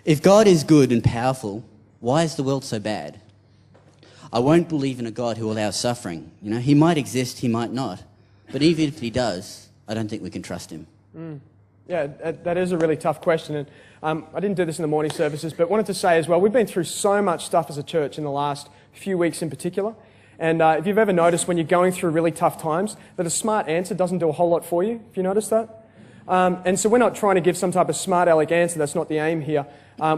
If God is good and powerful, why is the world so bad? I won't believe in a God who allows suffering. He might exist, he might not. But even if he does, I don't think we can trust him. Yeah, that is a really tough question. And I didn't do this in the morning services, but wanted to say as well, we've been through so much stuff as a church in the last few weeks in particular. And if you've ever noticed when you're going through really tough times, that a smart answer doesn't do a whole lot for you, if you noticed that. And so we're not trying to give some type of smart aleck answer, that's not the aim here.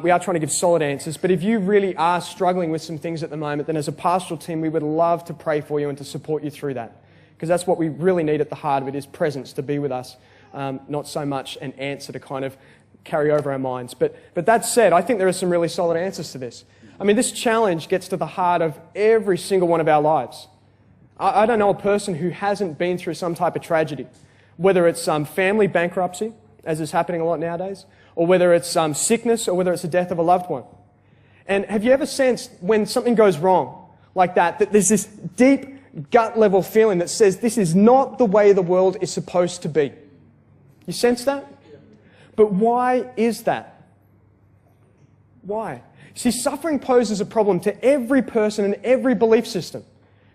We are trying to give solid answers. But if you really are struggling with some things at the moment, then as a pastoral team, we would love to pray for you and to support you through that. Because that's what we really need at the heart of it, is presence to be with us, not so much an answer to kind of carry over our minds. But that said, I think there are some really solid answers to this. I mean, this challenge gets to the heart of every single one of our lives. I don't know a person who hasn't been through some type of tragedy, whether it's family bankruptcy, as is happening a lot nowadays, or whether it's sickness, or whether it's the death of a loved one. And have you ever sensed when something goes wrong like that, that there's this deep gut level feeling that says this is not the way the world is supposed to be? You sense that? But why is that? Why? See, suffering poses a problem to every person and every belief system.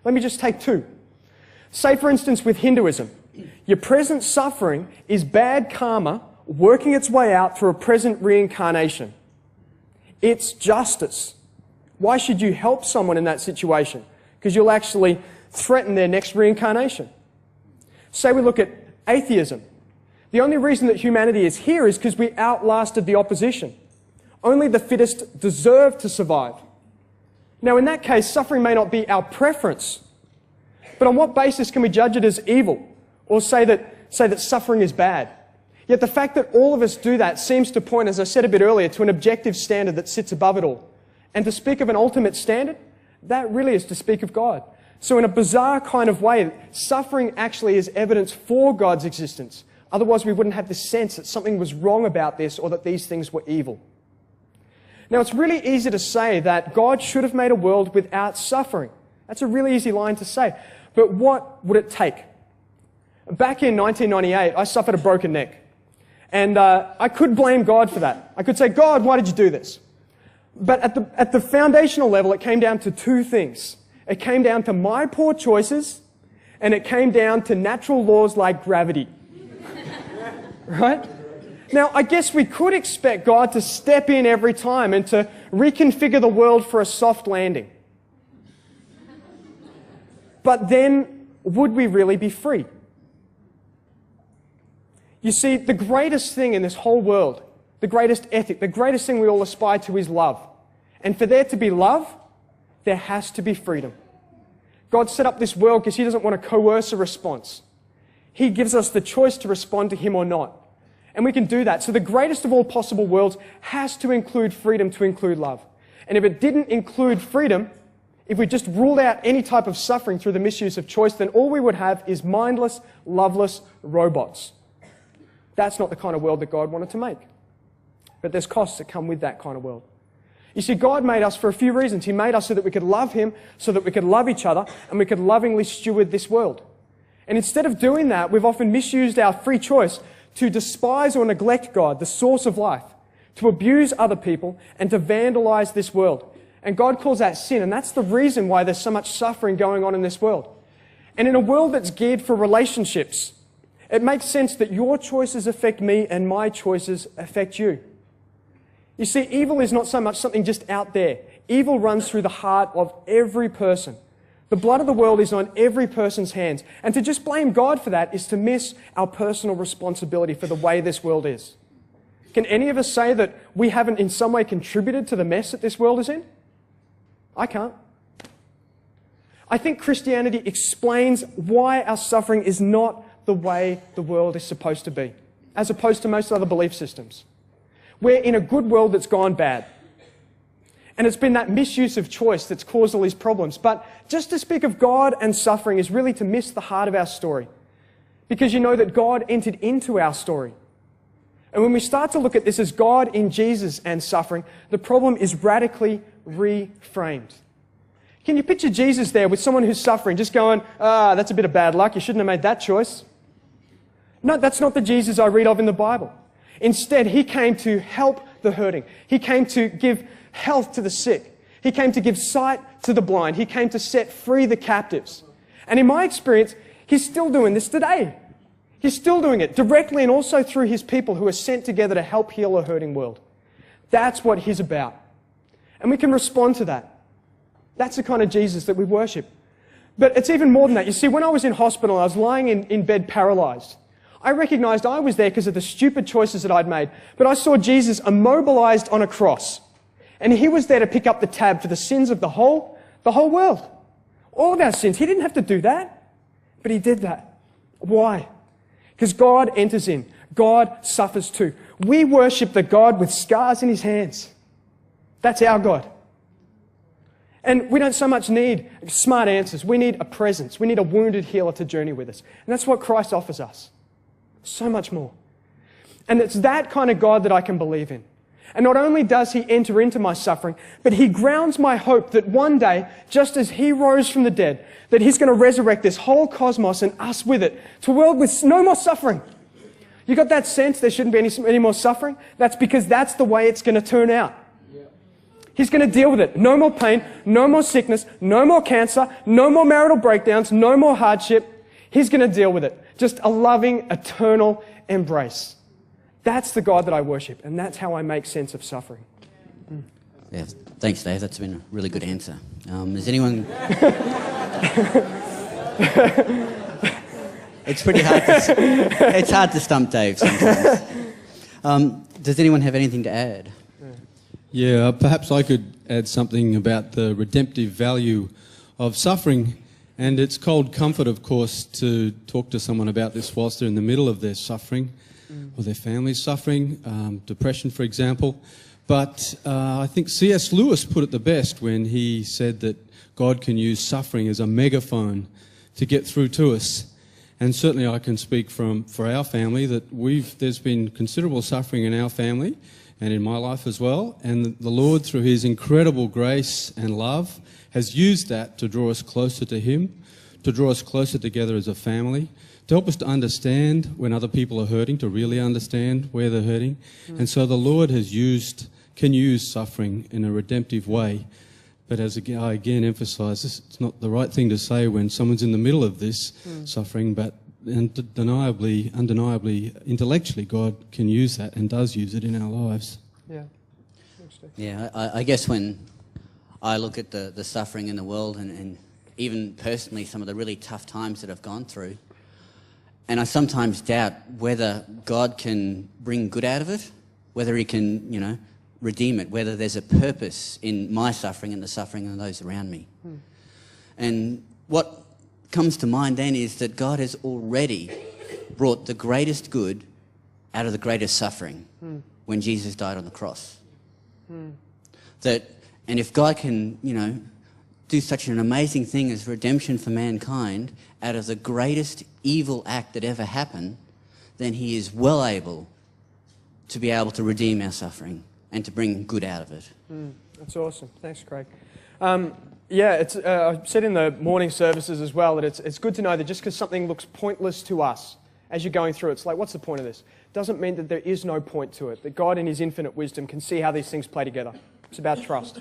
Let me just take two. Say, for instance, with Hinduism, your present suffering is bad karma working its way out through a present reincarnation. It's justice. Why should you help someone in that situation? Because you'll actually threaten their next reincarnation. Say we look at atheism. The only reason that humanity is here is because we outlasted the opposition. Only the fittest deserve to survive. Now, in that case, suffering may not be our preference. But on what basis can we judge it as evil? Or say that suffering is bad? Yet the fact that all of us do that seems to point, as I said a bit earlier, to an objective standard that sits above it all. And to speak of an ultimate standard, that really is to speak of God. So in a bizarre kind of way, suffering actually is evidence for God's existence. Otherwise, we wouldn't have the sense that something was wrong about this or that these things were evil. Now, it's really easy to say that God should have made a world without suffering. That's a really easy line to say. But what would it take? Back in 1998, I suffered a broken neck. And I could blame God for that. I could say, God, why did you do this? But at the foundational level, it came down to two things. It came down to my poor choices, and it came down to natural laws like gravity. Right? Now, I guess we could expect God to step in every time and to reconfigure the world for a soft landing. But then, would we really be free? You see, the greatest thing in this whole world, the greatest ethic, the greatest thing we all aspire to is love. And for there to be love, there has to be freedom. God set up this world because He doesn't want to coerce a response. He gives us the choice to respond to Him or not. And we can do that. So the greatest of all possible worlds has to include freedom, to include love. And if it didn't include freedom, if we just ruled out any type of suffering through the misuse of choice, then all we would have is mindless, loveless robots. That's not the kind of world that God wanted to make. But there's costs that come with that kind of world. You see, God made us for a few reasons. He made us so that we could love Him, so that we could love each other, and we could lovingly steward this world. And instead of doing that, we've often misused our free choice to despise or neglect God, the source of life, to abuse other people, and to vandalize this world. And God calls that sin, and that's the reason why there's so much suffering going on in this world. And in a world that's geared for relationships, it makes sense that your choices affect me and my choices affect you. You see, evil is not so much something just out there. Evil runs through the heart of every person. The blood of the world is on every person's hands. And to just blame God for that is to miss our personal responsibility for the way this world is. Can any of us say that we haven't in some way contributed to the mess that this world is in? I can't. I think Christianity explains why our suffering is not the way the world is supposed to be, as opposed to most other belief systems. We're in a good world that's gone bad. And it's been that misuse of choice that's caused all these problems. But just to speak of God and suffering is really to miss the heart of our story. Because you know that God entered into our story. And when we start to look at this as God in Jesus and suffering, the problem is radically reframed. Can you picture Jesus there with someone who's suffering, just going, that's a bit of bad luck, you shouldn't have made that choice? No, that's not the Jesus I read of in the Bible. Instead, He came to help the hurting. He came to give health to the sick. He came to give sight to the blind. He came to set free the captives. And in my experience, he's still doing this today. He's still doing it directly and also through his people who are sent together to help heal a hurting world. That's what he's about. And we can respond to that. That's the kind of Jesus that we worship. But it's even more than that. You see, when I was in hospital, I was lying in bed paralyzed. I recognized I was there because of the stupid choices that I'd made. But I saw Jesus immobilized on a cross. And he was there to pick up the tab for the sins of the whole world. All of our sins. He didn't have to do that. But he did that. Why? Because God enters in. God suffers too. We worship the God with scars in his hands. That's our God. And we don't so much need smart answers. We need a presence. We need a wounded healer to journey with us. And that's what Christ offers us. So much more. And it's that kind of God that I can believe in. And not only does he enter into my suffering, but he grounds my hope that one day, just as he rose from the dead, that he's going to resurrect this whole cosmos and us with it to a world with no more suffering. You got that sense there shouldn't be any more suffering? That's because that's the way it's going to turn out. He's going to deal with it. No more pain, no more sickness, no more cancer, no more marital breakdowns, no more hardship. He's going to deal with it. Just a loving, eternal embrace. That's the God that I worship, and that's how I make sense of suffering. Yeah, thanks, Dave. That's been a really good answer. Is anyone... It's pretty hard it's hard to stump Dave sometimes. Does anyone have anything to add? Yeah, perhaps I could add something about the redemptive value of suffering. And it's cold comfort, of course, to talk to someone about this whilst they're in the middle of their suffering or their family's suffering, depression, for example. But I think C.S. Lewis put it the best when he said that God can use suffering as a megaphone to get through to us. And certainly I can speak for our family that there's been considerable suffering in our family and in my life as well. And the Lord, through his incredible grace and love, has used that to draw us closer to him, to draw us closer together as a family, to help us to understand when other people are hurting, to really understand where they're hurting. And so the Lord can use suffering in a redemptive way. But as I again emphasise, it's not the right thing to say when someone's in the middle of this suffering, but undeniably, intellectually, God can use that and does use it in our lives. Yeah. Yeah, I guess when I look at the suffering in the world and even personally some of the really tough times that I've gone through, and I sometimes doubt whether God can bring good out of it, whether he can, redeem it, whether there's a purpose in my suffering and the suffering of those around me. And what comes to mind then is that God has already brought the greatest good out of the greatest suffering when Jesus died on the cross. And if God can, do such an amazing thing as redemption for mankind out of the greatest evil act that ever happened, then he is well able to redeem our suffering and to bring good out of it. That's awesome. Thanks, Craig. I said in the morning services as well that it's good to know that just because something looks pointless to us as you're going through it, it's like, what's the point of this? Doesn't mean that there is no point to it, that God in his infinite wisdom can see how these things play together. It's about trust.